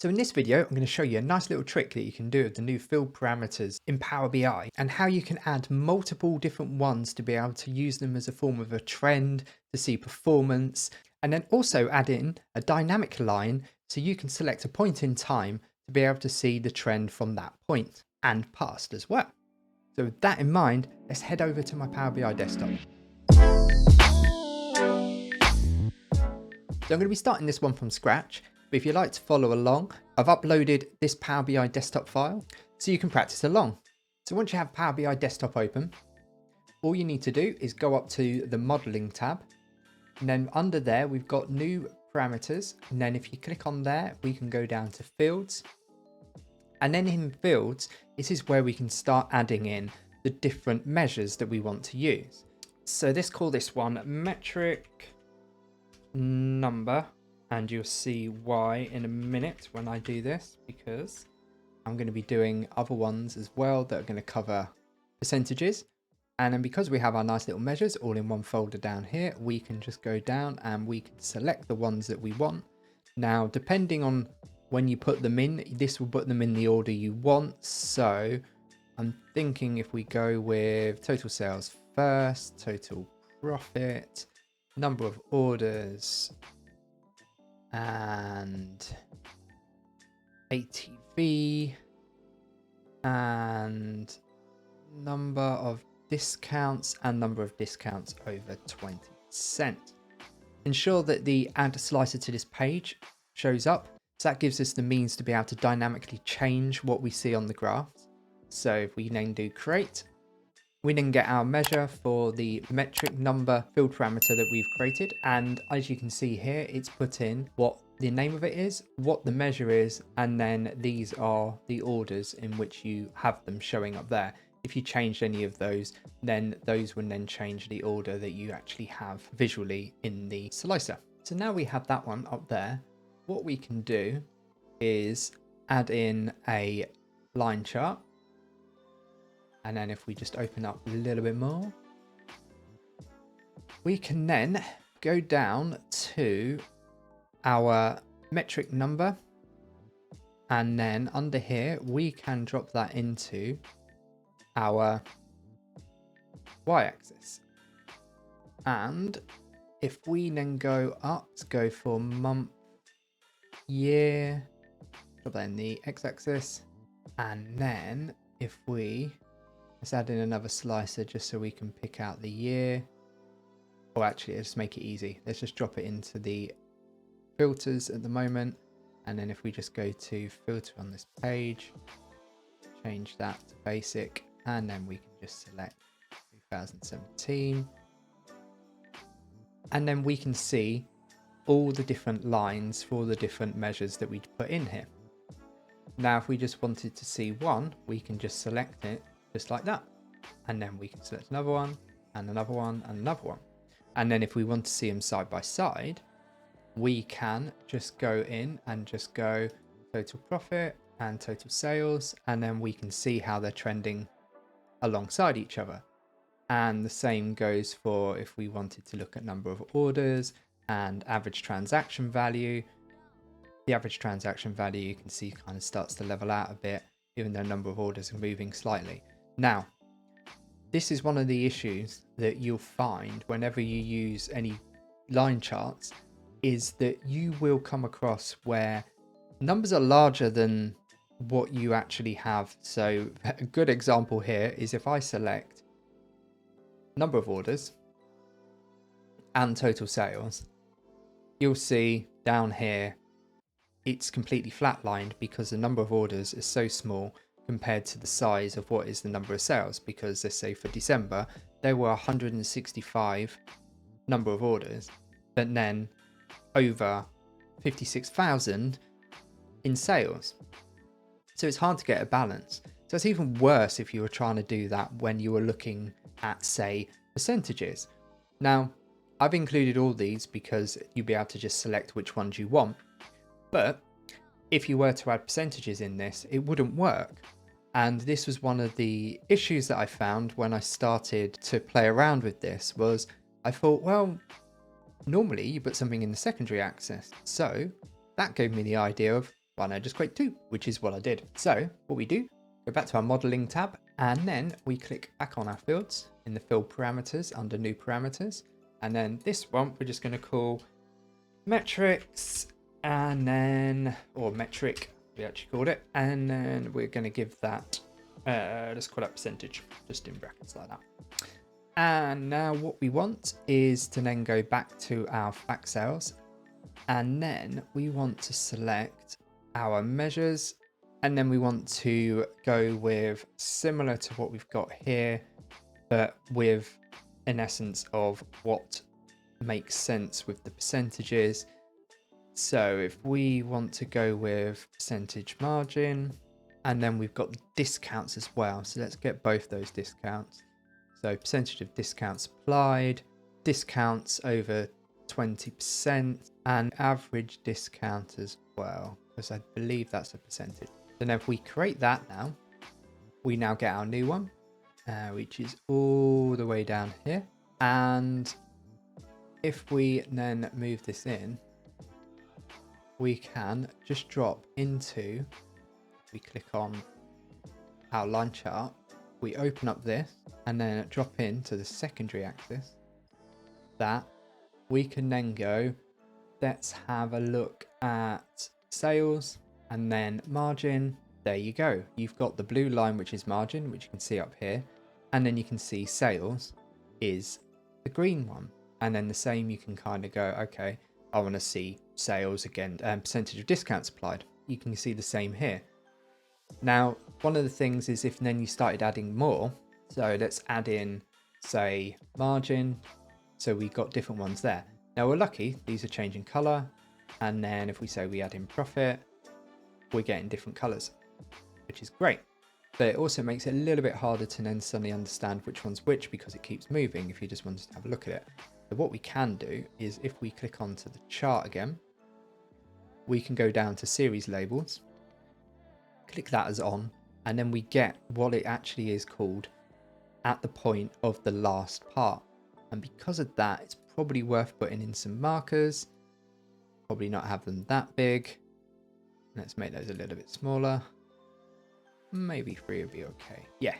So in this video, I'm going to show you a nice little trick that you can do with the new field parameters in Power BI and how you can add multiple different ones to be able to use them as a form of a trend to see performance, and then also add in a dynamic line so you can select a point in time to be able to see the trend from that point and past as well. So with that in mind, let's head over to my Power BI desktop. So I'm going to be starting this one from scratch, but if you'd like to follow along, I've uploaded this Power BI desktop file so you can practice along. So once you have Power BI desktop open, all you need to do is go up to the modeling tab, and then under there we've got new parameters, and then if you click on there we can go down to fields, and then in fields this is where we can start adding in the different measures that we want to use. So let's call this one metric number, and you'll see why in a minute when I do this, because I'm going to be doing other ones as well that are going to cover percentages. And then because we have our nice little measures all in one folder down here, we can just go down and we can select the ones that we want. Now depending on when you put them in, this will put them in the order you want. So I'm thinking if we go with total sales first, total profit, number of orders, and ATV, and number of discounts, and number of discounts over 20%. Ensure that the add slicer to this page shows up. So that gives us the means to be able to dynamically change what we see on the graphs. So if we then do create, we then get our measure for the metric number field parameter that we've created. And as you can see here, it's put in what the name of it is, what the measure is, and then these are the orders in which you have them showing up there. If you changed any of those, then those would then change the order that you actually have visually in the slicer. So now we have that one up there. What we can do is add in a line chart. And then if we just open up a little bit more, we can then go down to our metric number. And then under here, we can drop that into our y-axis. And if we then go up, go for month, year, drop that in the x-axis. And then if let's add in another slicer just so we can pick out the year. Or actually, let's make it easy. Let's just drop it into the filters at the moment. And then if we just go to filter on this page, change that to basic, and then we can just select 2017. And then we can see all the different lines for all the different measures that we put in here. Now, if we just wanted to see one, we can just select it just like that. And then we can select another one and another one and another one. And then if we want to see them side by side, we can just go in and just go total profit and total sales. And then we can see how they're trending alongside each other. And the same goes for if we wanted to look at number of orders and average transaction value. The average transaction value you can see kind of starts to level out a bit, even though number of orders are moving slightly. Now, this is one of the issues that you'll find whenever you use any line charts, is that you will come across where numbers are larger than what you actually have. So a good example here is if I select number of orders and total sales, you'll see down here it's completely flatlined because the number of orders is so small compared to the size of what is the number of sales. Because let's say for December there were 165 number of orders, but then over 56,000 in sales. So it's hard to get a balance. So it's even worse if you were trying to do that when you were looking at, say, percentages. Now, I've included all these because you'll be able to just select which ones you want. But if you were to add percentages in this, it wouldn't work. And this was one of the issues that I found when I started to play around with this. Was I thought, well, normally you put something in the secondary axis. So that gave me the idea of, Well, no, just create 2, which is what I did. So what we do, go back to our modeling tab, and then we click back on our fields in the field parameters under new parameters. And then this one, we're just going to call metrics, and then, or metric, we actually called it. And then we're going to give that, let's call that percentage, just in brackets like that. And now what we want is to then go back to our fact sales, and then we want to select our measures, and then we want to go with similar to what we've got here, but with an essence of what makes sense with the percentages. So if we want to go with percentage margin, and then we've got the discounts as well. So let's get both those discounts. So percentage of discounts applied, discounts over 20%, and average discount as well, because I believe that's a percentage. So now if we create that now, we now get our new one, which is all the way down here. And if we then move this in, we can just drop into, we click on our line chart, we open up this and then drop into the secondary axis, that we can then go, let's have a look at sales and then margin. There you go. You've got the blue line, which is margin, which you can see up here. And then you can see sales is the green one. And then the same, you can kind of go, okay, I want to see sales again, percentage of discounts applied. You can see the same here. Now, one of the things is if then you started adding more, so let's add in, say, margin. So we got different ones there. Now we're lucky, these are changing color. And then if we say we add in profit, we're getting different colors, which is great. But it also makes it a little bit harder to then suddenly understand which one's which, because it keeps moving if you just wanted to have a look at it. So what we can do is if we click onto the chart again, we can go down to series labels, click that as on, and then we get what it actually is called at the point of the last part. And because of that, it's probably worth putting in some markers, probably not have them that big. Let's make those a little bit smaller. Maybe 3 would be okay. Yeah.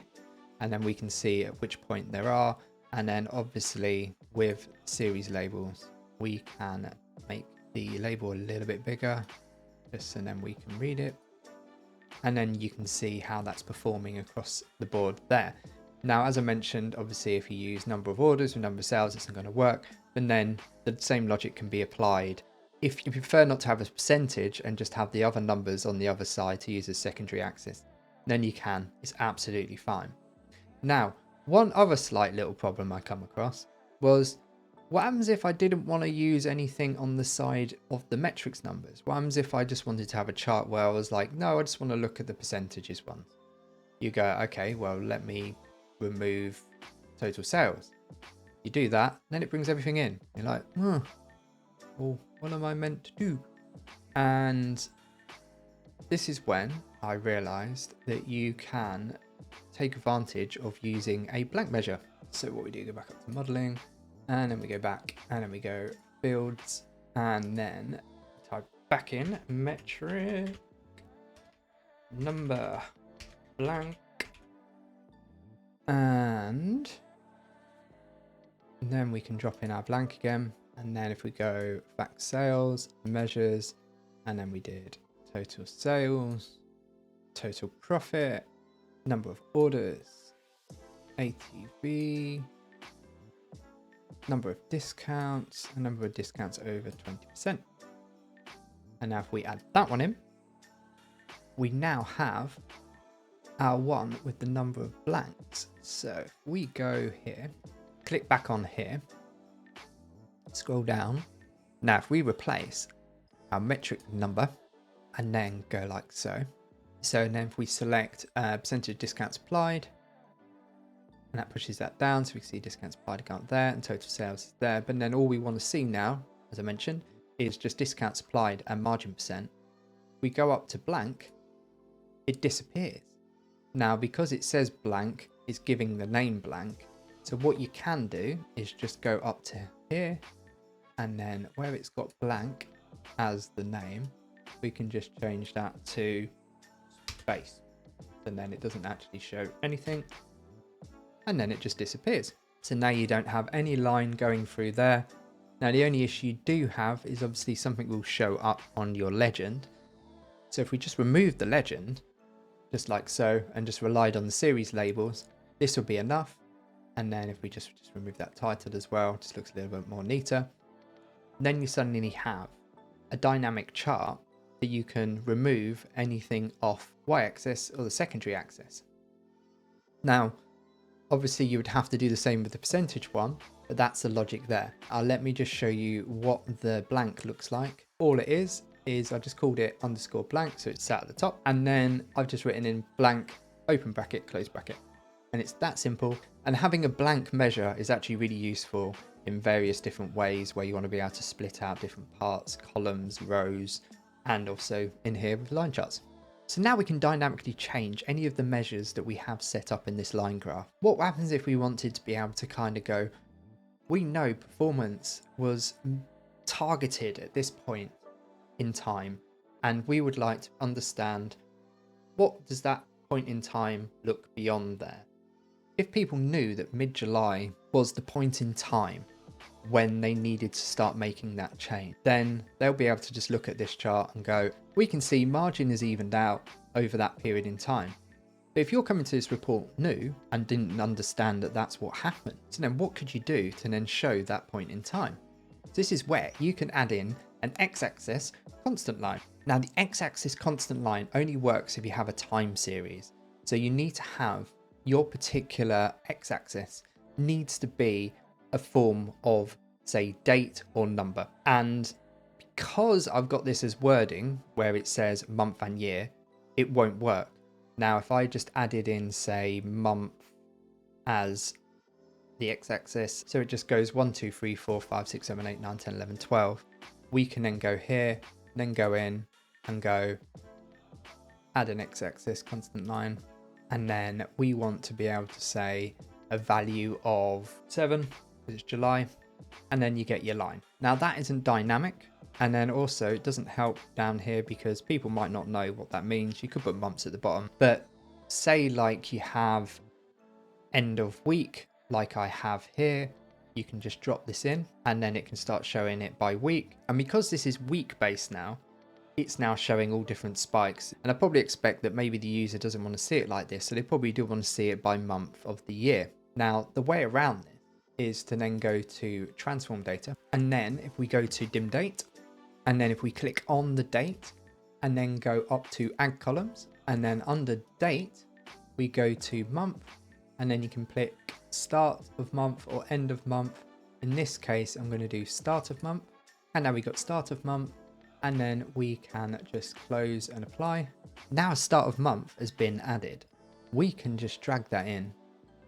And then we can see at which point there are. And then obviously with series labels, we can make the label a little bit bigger, just so then we can read it. And then you can see how that's performing across the board there. Now, as I mentioned, obviously, if you use number of orders or number of sales, it's not going to work. And then the same logic can be applied. If you prefer not to have a percentage and just have the other numbers on the other side to use as secondary axis, then you can. It's absolutely fine. Now, one other slight little problem I come across was, what happens if I didn't want to use anything on the side of the metrics numbers? What happens if I just wanted to have a chart where I was like, no, I just want to look at the percentages ones? You go, okay, well, let me remove total sales. You do that, then it brings everything in. You're like, well, what am I meant to do? And this is when I realized that you can take advantage of using a blank measure. So what we do, go back up to modeling, and then we go back, and then we go fields, and then type back in metric number blank, and then we can drop in our blank again. And then if we go fact sales, measures, and then we did total sales, total profit, number of orders, ATV, number of discounts, and number of discounts over 20%. And now if we add that one in, we now have our one with the number of blanks. So if we go here, click back on here, scroll down. Now if we replace our metric number and then go like so. So then if we select percentage discounts applied, and that pushes that down, so we can see discounts applied account there and total sales is there. But then all we want to see now, as I mentioned, is just discounts applied and margin percent. We go up to blank, it disappears. Now because it says blank, it's giving the name blank. So what you can do is just go up to here, and then where it's got blank as the name, we can just change that to space, and then it doesn't actually show anything, and then it just disappears. So now you don't have any line going through there. Now the only issue you do have is obviously something will show up on your legend. So if we just remove the legend, just like so, and just relied on the series labels, this will be enough. And then if we just remove that title as well, just looks a little bit more neater. Then you suddenly have a dynamic chart that you can remove anything off y-axis or the secondary axis. Now, obviously you would have to do the same with the percentage one, but that's the logic there. Let me just show you what the blank looks like. All it is I just called it underscore blank, so it's sat at the top, and then I've just written in blank, open bracket, close bracket, and it's that simple. And having a blank measure is actually really useful in various different ways, where you want to be able to split out different parts, columns, rows, and also in here with line charts. So now we can dynamically change any of the measures that we have set up in this line graph. What happens if we wanted to be able to kind of go, we know performance was targeted at this point in time, and we would like to understand what does that point in time look beyond there. If people knew that mid-July was the point in time when they needed to start making that change, then they'll be able to just look at this chart and go, we can see margin is evened out over that period in time. But if you're coming to this report new and didn't understand that that's what happened, so then what could you do to then show that point in time? This is where you can add in an x-axis constant line. Now the x-axis constant line only works if you have a time series. So you need to have your particular x-axis needs to be a form of, say, date or number. And because I've got this as wording where it says month and year, it won't work. Now, if I just added in, say, month as the x-axis, so it just goes 1, 2, 3, 4, 5, 6, 7, 8, 9, 10, 11, 12. We can then go here, then go in and go add an x-axis constant line. And then we want to be able to say a value of 7, because it's July, and then you get your line. Now that isn't dynamic. And then also it doesn't help down here because people might not know what that means. You could put months at the bottom, but say like you have end of week, like I have here, you can just drop this in and then it can start showing it by week. And because this is week based now, it's now showing all different spikes. And I probably expect that maybe the user doesn't want to see it like this. So they probably do want to see it by month of the year. Now, the way around this is to then go to transform data. And then if we go to dim date, and then if we click on the date and then go up to add columns, and then under date, we go to month, and then you can click start of month or end of month. In this case, I'm going to do start of month. And now we got start of month, and then we can just close and apply. Now start of month has been added. We can just drag that in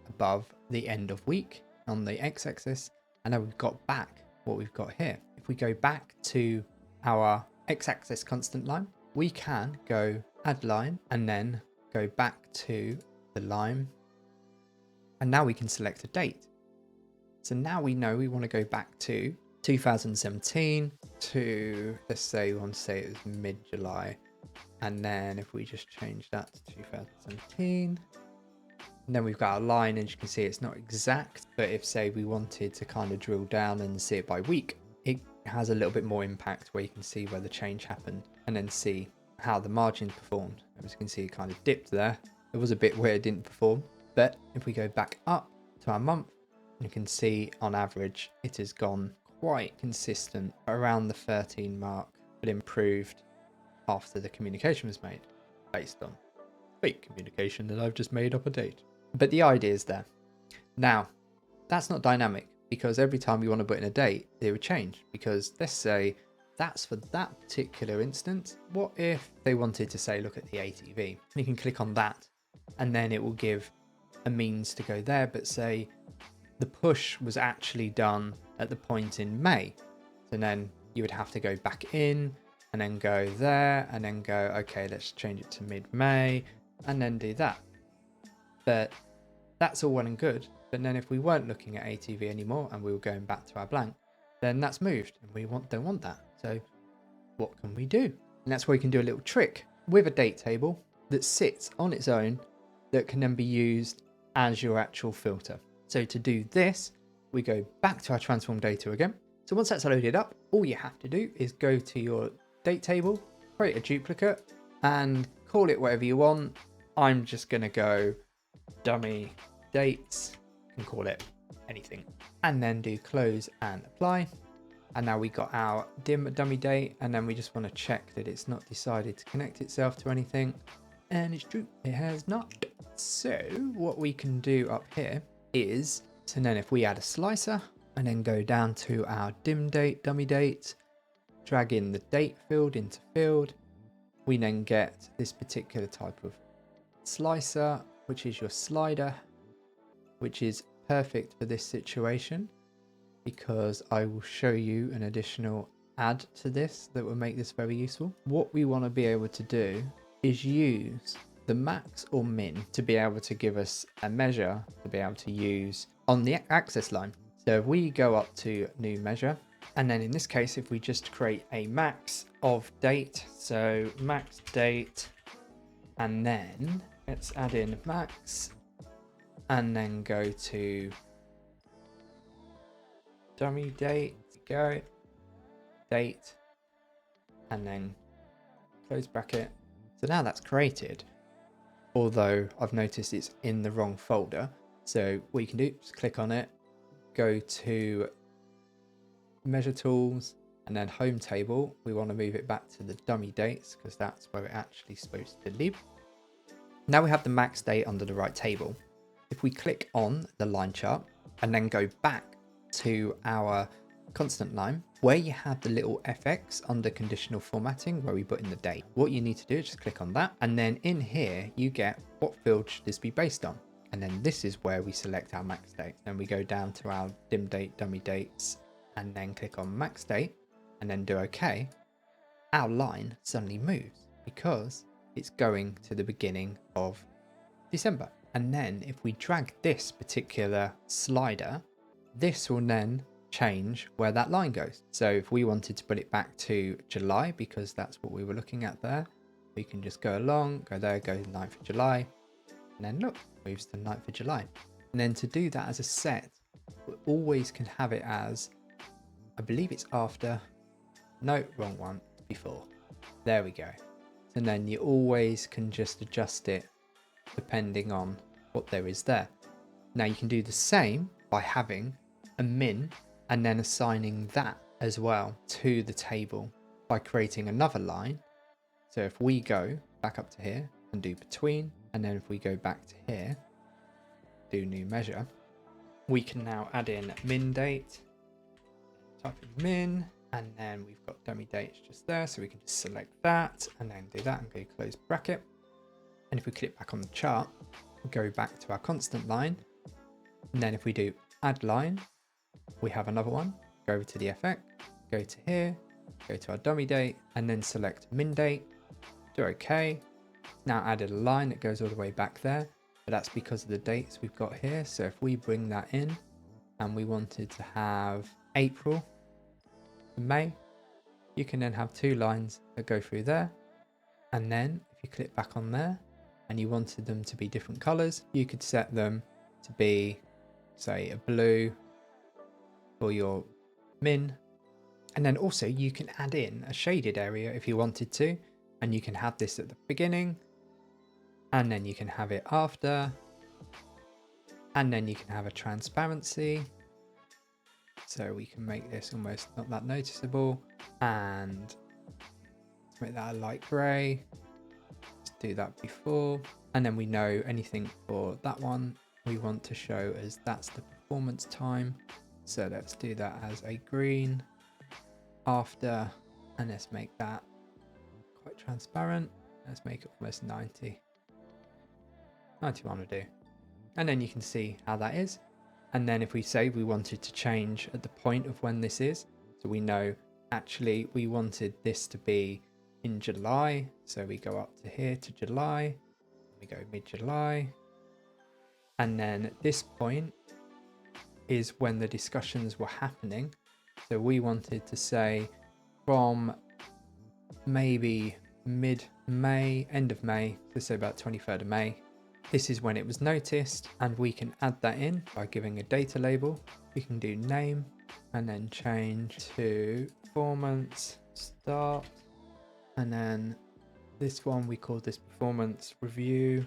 above the end of week on the x-axis, and now we've got back what we've got here. If we go back to our x-axis constant line, we can go add line and then go back to the line, and now we can select a date. So now we know we want to go back to 2017 to, let's say we want to say it was mid-July, and then if we just change that to 2017, and then we've got our line, and you can see it's not exact, but if say we wanted to kind of drill down and see it by week, it has a little bit more impact where you can see where the change happened and then see how the margin performed. As you can see, it kind of dipped there. There was a bit where it didn't perform, but if we go back up to our month, you can see on average it has gone quite consistent around the 13 mark, but improved after the communication was made based on fake communication that I've just made up a date. But the idea is there. Now, that's not dynamic because every time you want to put in a date, it would change. Because let's say that's for that particular instance. What if they wanted to say, look at the ATV? You can click on that and then it will give a means to go there. But say the push was actually done at the point in May. So then you would have to go back in and then go there and then go, okay, let's change it to mid-May and then do that. But that's all well and good. But then if we weren't looking at ATV anymore and we were going back to our blank, then that's moved and we don't want that. So what can we do? And that's where we can do a little trick with a date table that sits on its own that can then be used as your actual filter. So to do this, we go back to our transform data again. So once that's loaded up, all you have to do is go to your date table, create a duplicate and call it whatever you want. I'm just going to go dummy dates, you can call it anything, and then do close and apply. And now we got our dummy date, and then we just want to check that it's not decided to connect itself to anything. And it's true, it has not. So what we can do up here is, so then if we add a slicer and then go down to our dim date, dummy date, drag in the date field into field, we then get this particular type of slicer, which is your slider, which is perfect for this situation, because I will show you an additional add to this that will make this very useful. What we want to be able to do is use the max or min to be able to give us a measure to be able to use on the access line. So if we go up to new measure, and then in this case, if we just create a max of date, so max date, and then let's add in max, and then go to dummy date, go date, and then close bracket. So now that's created, although I've noticed it's in the wrong folder. So what you can do is click on it, go to measure tools, and then home table. We want to move it back to the dummy dates because that's where it's actually supposed to live. Now we have the max date under the right table. If we click on the line chart and then go back to our constant line where you have the little FX under conditional formatting where we put in the date, what you need to do is just click on that, and then in here you get what field should this be based on, and then this is where we select our max date. Then we go down to our dim date, dummy dates, and then click on max date and then do OK. Our line suddenly moves because it's going to the beginning of December. And then if we drag this particular slider, this will then change where that line goes. So if we wanted to put it back to July, because that's what we were looking at there, we can just go along, go there, go to the 9th of July, and then look, moves to the 9th of July. And then to do that as a set, we always can have it as, I believe it's after, no, wrong one, before. There we go. And then you always can just adjust it depending on what there is there. Now you can do the same by having a min and then assigning that as well to the table by creating another line. So if we go back up to here and do between, and then if we go back to here, do new measure, we can now add in min date, type in min, and then we've got dummy dates just there, so we can just select that and then do that and go close bracket. And if we click back on the chart, we'll go back to our constant line, and then if we do add line, we have another one. Go over to the effect, go to here, go to our dummy date, and then select min date, do OK. Now added a line that goes all the way back there, but that's because of the dates we've got here. So if we bring that in and we wanted to have April and May, you can then have two lines that go through there. And then if you click back on there and you wanted them to be different colors, you could set them to be, say, a blue for your min. And then also you can add in a shaded area if you wanted to, and you can have this at the beginning, and then you can have it after, and then you can have a transparency, so we can make this almost not that noticeable, and let's make that a light gray. Let's do that before, and then we know anything for that one we want to show as that's the performance time. So let's do that as a green after, and let's make that quite transparent. Let's make it almost 90. 91 will do. And then you can see how that is. And then if we say we wanted to change at the point of when this is, so we know actually we wanted this to be in July. So we go up to here to July, we go mid-July. And then at this point is when the discussions were happening. So we wanted to say from maybe mid-May, end of May, let's say about 23rd of May. This is when it was noticed, and we can add that in by giving a data label. We can do name and then change to performance start, and then this one we call this performance review,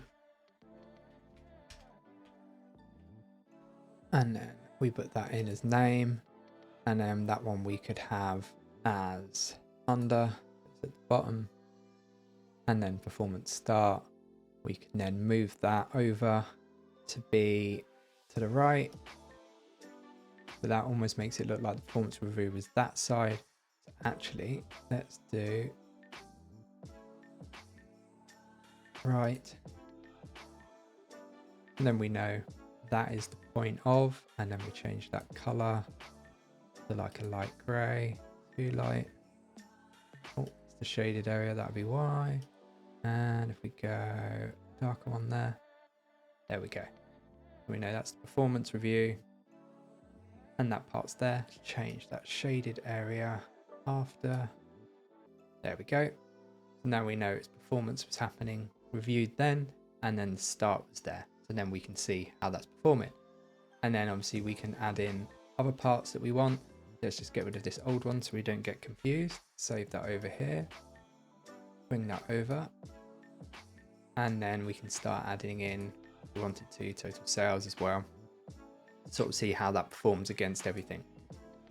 and then we put that in as name, and then that one we could have as under at the bottom, and then performance start. We can then move that over to be to the right, so that almost makes it look like the performance review was that side. So actually, let's do right, and then we know that is the point of, and then we change that color to like a light gray, too light. Oh, it's the shaded area, that'd be why. And if we go darker one there we go. We know that's the performance review, and that part's there. Change that shaded area after. There we go. Now we know its performance was happening, reviewed then, and then the start was there. So then we can see how that's performing. And then obviously we can add in other parts that we want. Let's just get rid of this old one so we don't get confused. Save that over here. Bring that over. And then we can start adding in, if we wanted to, total sales as well. Sort of see how that performs against everything.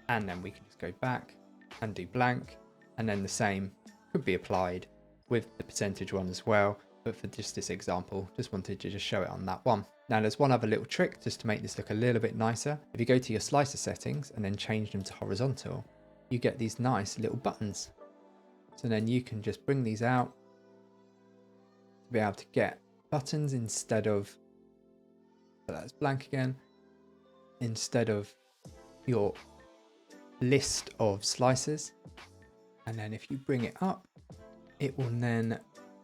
And then we can just go back and do blank. And then the same could be applied with the percentage one as well. But for just this example, just wanted to just show it on that one. Now there's one other little trick just to make this look a little bit nicer. If you go to your slicer settings and then change them to horizontal, you get these nice little buttons. So then you can just bring these out to be able to get buttons instead of, so that's blank again, instead of your list of slices. And then if you bring it up, it will then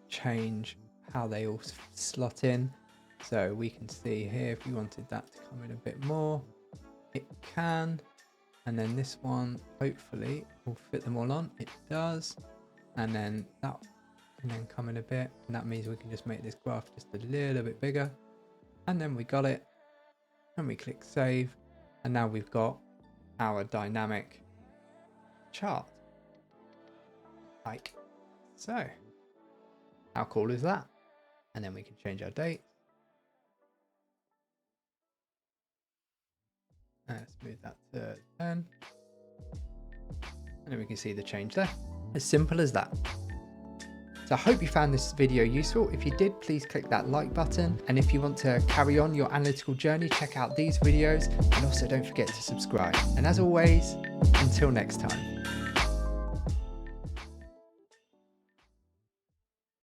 change how they all slot in. So we can see here, if we wanted that to come in a bit more, it can. And then this one hopefully will fit them all on. It does. And then that can then come in a bit, and that means we can just make this graph just a little bit bigger. And then we got it, and we click save, and now we've got our dynamic chart like so. How cool is that? And then we can change our date. Let's move that to 10. And then we can see the change there. As simple as that. So I hope you found this video useful. If you did, please click that like button. And if you want to carry on your analytical journey, check out these videos. And also don't forget to subscribe. And as always, until next time.